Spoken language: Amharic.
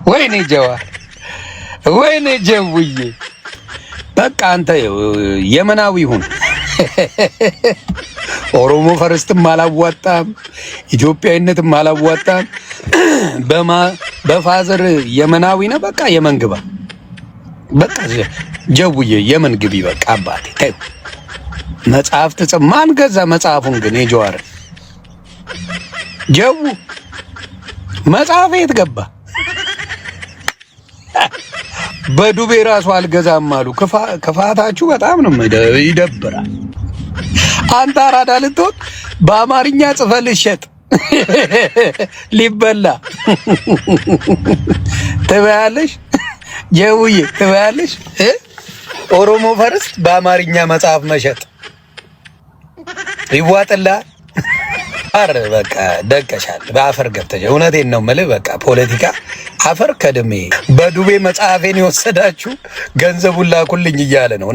ወይኔ ጀዋር ወይኔ ጀውዬ በቃ አንተ የመናዊ ሁን። ኦሮሞ ፈረስትም አላዋጣም፣ ኢትዮጵያዊነትም አላዋጣም። በፋዘር የመናዊ ነው። በቃ የመን ግባ። በቃ ጀውዬ የመን ግቢ። በቃ አባቴ ተይው። መጽሐፍ ትጽፍ ማን ገዛ መጽሐፉን? ግን የጀዋር ጀው መጽሐፍ የት ገባ? በዱቤ ራሱ አልገዛም አሉ። ክፋታችሁ በጣም ነው ይደብራል። አንተ አራዳ ልትሆን በአማርኛ ጽፈህ ልትሸጥ ሊበላ ትበያለሽ። ጀውዬ ትበያለሽ። ኦሮሞ ፈርስት በአማርኛ መጽሐፍ መሸጥ ይዋጥልሃል። አረ በቃ ደቀሻል። በአፈር ገብተሽ እውነቴን ነው የምልህ። በቃ ፖለቲካ አፈር ከድሜ። በዱቤ መጽሐፌን የወሰዳችሁ ገንዘቡን ላኩልኝ እያለ ነው።